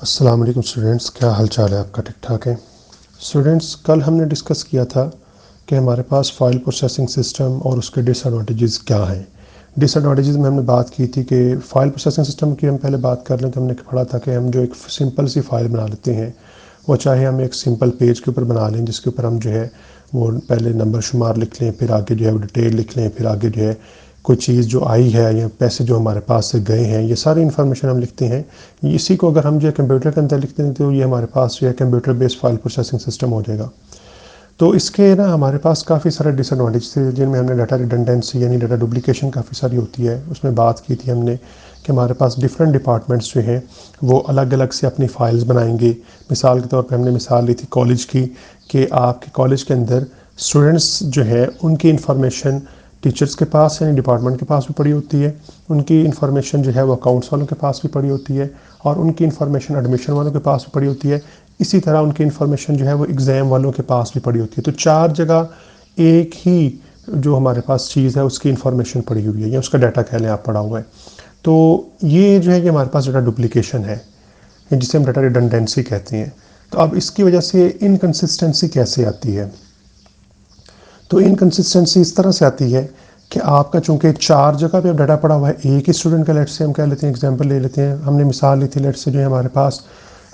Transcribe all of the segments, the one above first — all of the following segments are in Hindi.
अस्सलाम वालेकुम स्टूडेंट्स, क्या हाल चाल है आपका? ठीक ठाक है स्टूडेंट्स। कल हमने डिस्कस किया था कि हमारे पास फ़ाइल प्रोसेसिंग सिस्टम और उसके डिसएडवांटेजेस क्या हैं। डिसएडवांटेजेस में हमने बात की थी कि फ़ाइल प्रोसेसिंग सिस्टम की हम पहले बात कर लें तो हमने पढ़ा था कि हम जो एक सिंपल सी फ़ाइल बना लेते हैं, वो चाहे हम एक सिंपल पेज के ऊपर बना लें जिसके ऊपर हम जो है वो पहले नंबर शुमार लिख लें, फिर आगे जो है वो डिटेल लिख लें, फिर आगे जो है कोई चीज़ जो आई है या पैसे जो हमारे पास से गए हैं, ये सारी इन्फॉर्मेशन हम लिखते हैं। इसी को अगर हम जो है कंप्यूटर के अंदर लिखते हैं तो ये हमारे पास जो है computer based file processing system हो जाएगा। तो इसके ना हमारे पास काफ़ी सारे डिसएडवांटेज थे जिनमें हमने डाटा रिडंडेंसी यानी डाटा डुप्लीकेशन काफ़ी सारी होती है, उसमें बात की थी हमने कि हमारे पास डिफरेंट डिपार्टमेंट्स जो हैं वो अलग अलग से अपनी फ़ाइल्स बनाएंगे। मिसाल के तौर पे हमने मिसाल ली थी कॉलेज की कि आपके कॉलेज के अंदर स्टूडेंट्स जो है उनकी इन्फॉर्मेशन टीचर्स के पास यानी डिपार्टमेंट के पास भी पड़ी होती है, उनकी इन्फॉर्मेशन जो है वो अकाउंट्स वालों के पास भी पड़ी होती है, और उनकी इन्फॉर्मेशन एडमिशन वालों के पास भी पड़ी होती है। इसी तरह उनकी इन्फॉर्मेशन जो है वो एग्ज़ाम वालों के पास भी पड़ी होती है। तो चार जगह एक ही जो हमारे पास चीज़ है उसकी इन्फॉर्मेशन पड़ी हुई है या उसका डाटा कह लें आप पड़ा हुआ है। तो ये जो है कि हमारे पास डाटा डुप्लीकेशन है जिसे हम डाटा रिडंडेंसी कहते हैं। तो अब इसकी वजह से इनकन्सिस्टेंसी कैसे आती है? तो इनकन्सिस्टेंसी इस तरह से आती है कि आपका चूंकि चार जगह पे अब डाटा पड़ा हुआ है एक ही स्टूडेंट का, लेट से हम कह लेते हैं एग्जांपल ले लेते हैं, हमने मिसाल ली थी लेट से जो है हमारे पास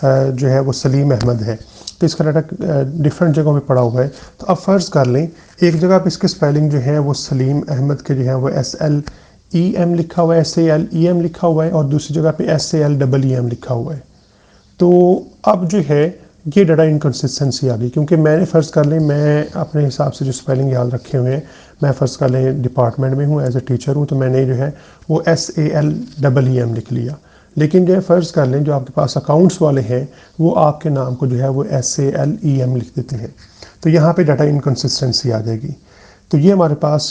जो है वो सलीम अहमद है, तो इसका डाटा डिफरेंट जगहों पे पड़ा हुआ है। तो अब फ़र्ज़ कर लें एक जगह पे इसकी स्पेलिंग जो है वो सलीम अहमद के जो है वो SLEM लिखा हुआ है, SALEM लिखा हुआ है, और दूसरी जगह पे SALEEM लिखा हुआ है। तो अब जो है ये डाटा इनकन्सिस्टेंसी आ गई, क्योंकि मैंने फ़र्ज़ कर लें मैं अपने हिसाब से जो स्पेलिंग याद रखे हुए हैं, मैं फ़र्ज़ कर लें डिपार्टमेंट में हूँ, एज ए टीचर हूँ, तो मैंने जो है वो SALEEM लिख लिया। लेकिन जो है फ़र्ज़ कर लें जो आपके पास अकाउंट्स वाले हैं वो आपके नाम को जो है वो SALEM लिख देते हैं, तो यहाँ पे डाटा इनकन्सिस्टेंसी आ जाएगी। तो ये हमारे पास,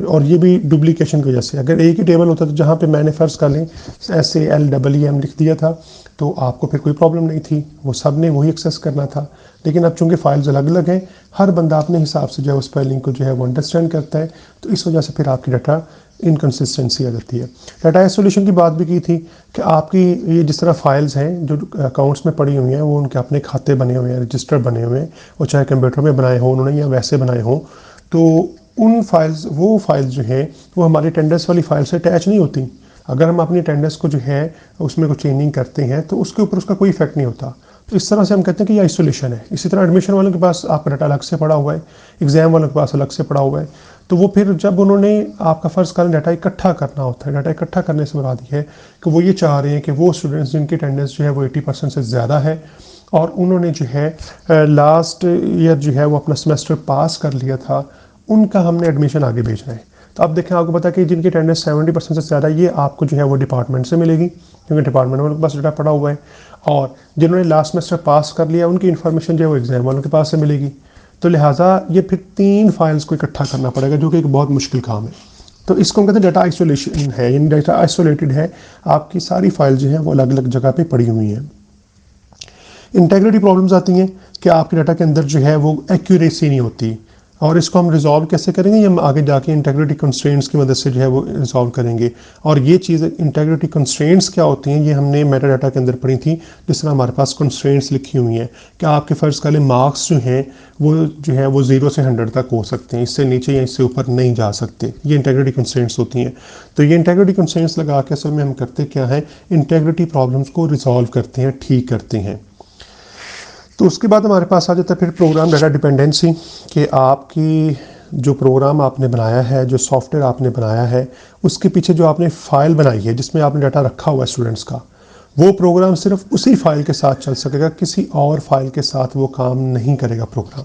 और ये भी डुप्लीकेशन की वजह से, अगर एक ही टेबल होता तो जहाँ पे मैंने फ़र्ज़ कर लें SALEEM लिख दिया था तो आपको फिर कोई प्रॉब्लम नहीं थी, वो सब ने वही एक्सेस करना था। लेकिन अब चूंकि फाइल्स अलग अलग हैं, हर बंदा अपने हिसाब से जो है उस स्पेलिंग को जो है वो अंडरस्टैंड करता है, तो इस वजह से फिर आपकी डाटा इनकन्सिस्टेंसी आ जाती है। डाटा आइसोलेशन की बात भी की थी कि आपकी ये जिस तरह फाइल्स हैं जो अकाउंट्स में पड़ी हुई हैं वो उनके अपने खाते बने हुए हैं, रजिस्टर बने हुए हैं, वो चाहे कंप्यूटर में बनाए हों उन्होंने या वैसे बनाए हों, तो उन फाइल्स वो फाइल्स जो हैं वो हमारी अटेंडेंस वाली फाइल से अटैच नहीं होती। अगर हम अपनी अटेंडेंस को जो है उसमें कुछ चेंजिंग करते हैं तो उसके ऊपर उसका कोई इफेक्ट नहीं होता। तो इस तरह से हम कहते हैं कि ये आइसोलेशन है। इसी तरह एडमिशन वालों के पास आपका डाटा अलग से पड़ा हुआ है, एग्जाम वालों के पास अलग से पड़ा हुआ है। तो वो फिर जब उन्होंने आपका फ़र्ज़ कर डाटा इकट्ठा करना होता है, डाटा इकट्ठा करने से मुराद ये है कि वो ये चाह रहे हैं कि वो स्टूडेंट्स जिनकी अटेंडेंस जो है वो 80% से ज़्यादा है और उन्होंने जो है लास्ट ईयर जो है वो अपना सेमेस्टर पास कर लिया था, उनका हमने एडमिशन आगे भेजना है। तो अब देखें, आपको पता है कि जिनकी अटेंडेंस 70% से ज़्यादा, ये आपको जो है वो डिपार्टमेंट से मिलेगी क्योंकि डिपार्टमेंट वालों के पास डाटा पड़ा हुआ है, और जिन्होंने लास्ट सेमेस्टर पास कर लिया उनकी इन्फॉर्मेशन जो है वो एग्जाम वालों के पास से मिलेगी। तो लिहाजा ये फिर 3 फाइल्स को इकट्ठा करना पड़ेगा, जो कि एक बहुत मुश्किल काम है। तो इसको हम कहते हैं डाटा आइसोलेशन है, यानी डाटा आइसोलेटेड है, आपकी सारी फाइल जो है वो अलग अलग जगह पर पड़ी हुई हैं। इंटेग्रिटी प्रॉब्लम्स आती हैं कि आपके डाटा के अंदर जो है वो एक्यूरेसी नहीं होती, और इसको हम रिजॉल्व कैसे करेंगे, ये हम आगे जाके इंटेग्रिटी कंस्ट्रेंट्स की मदद से जो है वो रिजॉल्व करेंगे। और ये चीज़ इंटेग्रिटी कंस्ट्रेंट्स क्या होती हैं ये हमने मेटा डाटा के अंदर पढ़ी थी, जिस तरह हमारे पास कंस्ट्रेंट्स लिखी हुई हैं कि आपके फ़र्ज़ वाले मार्क्स जो हैं वो जो है वो 0 से 100 तक हो सकते हैं, इससे नीचे या इससे ऊपर नहीं जा सकते। ये इंटेग्रिटी कंस्ट्रेंट्स होती हैं। तो ये इंटेग्रिटी कंस्ट्रेंट्स लगा के असल में हम करते क्या है, इंटेग्रिटी प्रॉब्लम्स को रिजॉल्व करते हैं, ठीक करते हैं। तो उसके बाद हमारे पास आ जाता है फिर प्रोग्राम डाटा डिपेंडेंसी, कि आपकी जो प्रोग्राम आपने बनाया है, जो सॉफ्टवेयर आपने बनाया है, उसके पीछे जो आपने फ़ाइल बनाई है जिसमें आपने डाटा रखा हुआ है स्टूडेंट्स का, वो प्रोग्राम सिर्फ उसी फाइल के साथ चल सकेगा, किसी और फाइल के साथ वो काम नहीं करेगा प्रोग्राम।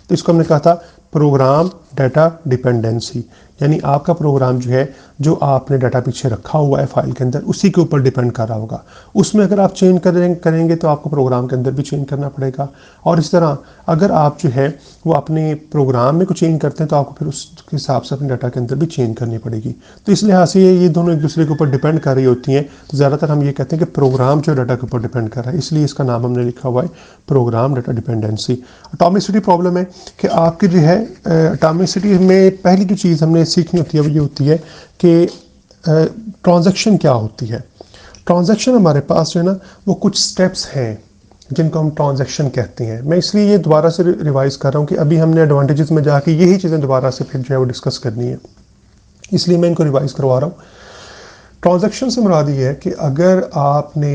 तो इसको हमने कहा था प्रोग्राम डाटा डिपेंडेंसी, यानी आपका प्रोग्राम जो है जो आपने डाटा पीछे रखा हुआ है फाइल के अंदर उसी के ऊपर डिपेंड कर रहा होगा। उसमें अगर आप चेंज करेंगे तो आपको प्रोग्राम के अंदर भी चेंज करना पड़ेगा, और इस तरह अगर आप जो है वो अपने प्रोग्राम में कुछ चेंज करते हैं तो आपको फिर उसके हिसाब से अपने डाटा के अंदर भी चेंज करनी पड़ेगी। तो इस लिहाज से ये दोनों एक दूसरे के ऊपर डिपेंड कर रही होती हैं। तो ज़्यादातर हम ये कहते हैं कि प्रोग्राम जो डाटा के ऊपर डिपेंड कर रहा है, इसलिए इसका नाम हमने लिखा हुआ है program data dependency. Atomicity problem है कि आपकी जो है एटॉमिसिटी में पहली जो चीज़ हमने सीखनी होती है वो ये होती है कि ट्रांजैक्शन क्या होती है। ट्रांजैक्शन हमारे पास जो है ना वो कुछ स्टेप्स हैं जिनको हम ट्रांजैक्शन कहते हैं। मैं इसलिए ये दोबारा से रिवाइज कर रहा हूँ कि अभी हमने एडवांटेजेस में जाके यही चीज़ें दोबारा से फिर जो है वो डिस्कस करनी है, इसलिए मैं इनको रिवाइज करवा रहा हूँ। ट्रांजैक्शन से मुराद ये है कि अगर आपने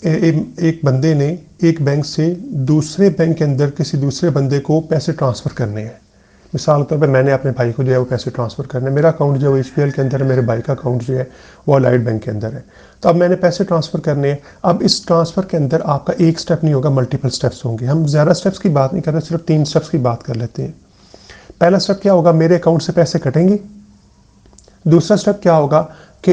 एक बंदे ने एक बैंक से दूसरे बैंक के अंदर किसी दूसरे बंदे को पैसे ट्रांसफ़र करने हैं, मिसाल के तौर पर मैंने अपने भाई को जो है वो पैसे ट्रांसफ़र करने, मेरा अकाउंट जो है वो HPL के अंदर है, मेरे भाई का अकाउंट जो है वो अलाइड बैंक के अंदर है। तो अब मैंने पैसे ट्रांसफ़र करने हैं। अब इस ट्रांसफ़र के अंदर आपका एक स्टेप नहीं होगा, मल्टीपल स्टेप्स होंगे। हम ज़्यादा स्टेप्स की बात नहीं कर रहे, सिर्फ 3 स्टेप्स की बात कर लेते हैं। पहला स्टेप क्या होगा, मेरे अकाउंट से पैसे कटेंगे। दूसरा स्टेप क्या होगा कि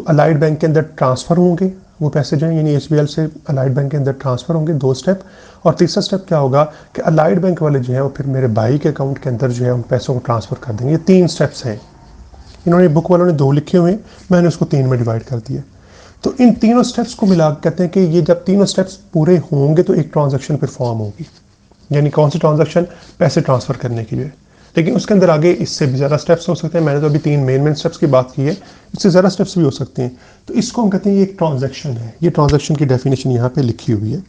अलाइड बैंक के अंदर ट्रांसफ़र होंगे वो पैसे जो हैं, यानी HBL से अलाइड बैंक के अंदर ट्रांसफ़र होंगे, 2 स्टेप। और तीसरा स्टेप क्या होगा कि अलाइड बैंक वाले जो हैं वो फिर मेरे भाई के अकाउंट के अंदर जो है उन पैसों को ट्रांसफ़र कर देंगे। ये 3 स्टेप्स हैं। इन्होंने बुक वालों ने 2 लिखे हुए हैं, मैंने उसको 3 में डिवाइड कर दिया। तो इन तीनों स्टेप्स को मिला कहते हैं कि ये जब तीनों स्टेप्स पूरे होंगे तो एक ट्रांजेक्शन फिर फॉर्म होगी। यानी कौन सी ट्रांजेक्शन, पैसे ट्रांसफ़र करने के लिए। लेकिन उसके अंदर आगे इससे भी ज़्यादा स्टेप्स हो सकते हैं। मैंने तो अभी 3 मेन स्टेप्स की बात की है, इससे ज़्यादा स्टेप्स भी हो सकते हैं। तो इसको हम कहते हैं ये एक ट्रांजैक्शन है। ये ट्रांजैक्शन की डेफिनेशन यहाँ पे लिखी हुई है,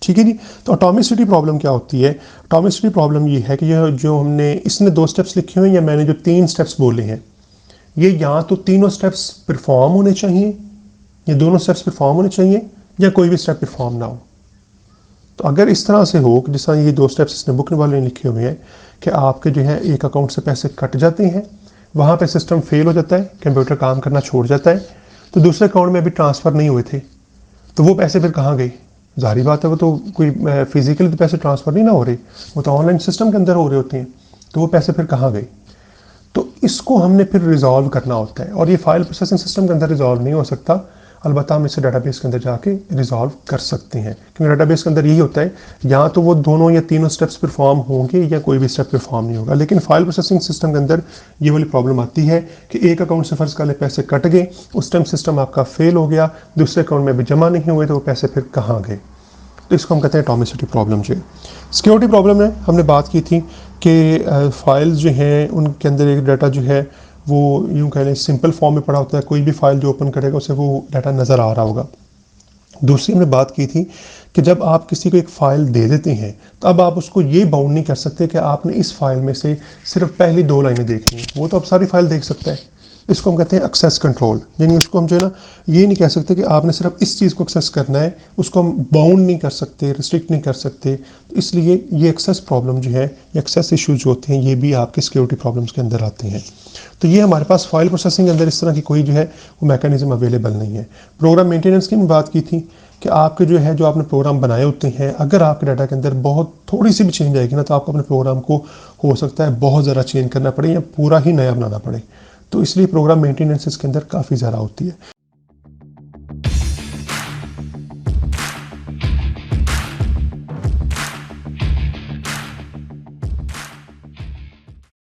ठीक है जी। तो एटॉमिसिटी प्रॉब्लम क्या होती है? एटॉमिसिटी प्रॉब्लम ये है कि ये जो हमने इसने 2 स्टेप्स लिखे हुए हैं या मैंने जो 3 स्टेप्स बोले हैं, ये या तो तीनों स्टेप्स परफॉर्म होने चाहिए, या दोनों स्टेप्स परफॉर्म होने चाहिए, या कोई भी स्टेप परफॉर्म ना हो। तो अगर इस तरह से हो कि जिस तरह ये 2 स्टेप्स इसने बुक वाले ने लिखे हुए हैं कि आपके जो है एक अकाउंट से पैसे कट जाते हैं, वहाँ पे सिस्टम फेल हो जाता है, कंप्यूटर काम करना छोड़ जाता है, तो दूसरे अकाउंट में अभी ट्रांसफ़र नहीं हुए थे, तो वो पैसे फिर कहाँ गए? ज़ाहिर बात है वो तो कोई फिजिकली तो पैसे ट्रांसफ़र नहीं ना हो रहे, वो तो ऑनलाइन सिस्टम के अंदर हो रहे होते हैं, तो वो पैसे फिर कहाँ गए? तो इसको हमने फिर रिजॉल्व करना होता है, और ये फाइल प्रोसेसिंग सिस्टम के अंदर रिजॉल्व नहीं हो सकता। अलबत्ता हम इसे डाटाबेस के अंदर जाके रिजॉल्व कर सकते हैं, क्योंकि डाटाबेस के अंदर यही होता है, या तो वो दोनों या तीनों स्टेप्स परफॉर्म होंगे या कोई भी स्टेप परफॉर्म नहीं होगा। लेकिन फाइल प्रोसेसिंग सिस्टम के अंदर ये वाली प्रॉब्लम आती है कि एक अकाउंट से फ़र्ज़ कर ले पैसे कट गए, उस टाइम सिस्टम आपका फेल हो गया, दूसरे अकाउंट में भी जमा नहीं हुए, तो वो पैसे फिर कहाँ गए? तो इसको हम कहते हैं एटॉमिसिटी प्रॉब्लम जो है। सिक्योरिटी प्रॉब्लम में हमने बात की थी कि फाइल्स जो हैं उनके अंदर एक डाटा जो है वो यूँ कह लें सिंपल फॉर्म में पड़ा होता है, कोई भी फाइल जो ओपन करेगा उसे वो डाटा नज़र आ रहा होगा। दूसरी हमने बात की थी कि जब आप किसी को एक फ़ाइल दे देते हैं तो अब आप उसको ये बाउंड नहीं कर सकते कि आपने इस फाइल में से सिर्फ पहली 2 लाइनें देखनी, वो तो अब सारी फाइल देख सकता है। इसको हम कहते हैं एक्सेस कंट्रोल, यानी उसको हम जो है ना ये नहीं कह सकते कि आपने सिर्फ इस चीज़ को एक्सेस करना है, उसको हम बाउंड नहीं कर सकते, रिस्ट्रिक्ट नहीं कर सकते। तो इसलिए ये एक्सेस प्रॉब्लम जो है, एक्सेस इश्यूज जो होते हैं, ये भी आपके सिक्योरिटी प्रॉब्लम्स के अंदर आते हैं। तो ये हमारे पास फाइल प्रोसेसिंग के अंदर इस तरह की कोई जो है वो मैकेनिज्म अवेलेबल नहीं है। प्रोग्राम मेंटेनेंस की बात की थी कि आपके जो है जो आपने प्रोग्राम बनाए होते हैं, अगर आपके डाटा के अंदर बहुत थोड़ी सी भी चेंज आएगी ना, तो आपको अपने प्रोग्राम को हो सकता है बहुत ज़्यादा चेंज करना पड़े या पूरा ही नया बनाना पड़े। तो इसलिए प्रोग्राम मेंटेनेंस इसके अंदर काफ़ी ज़्यादा होती है।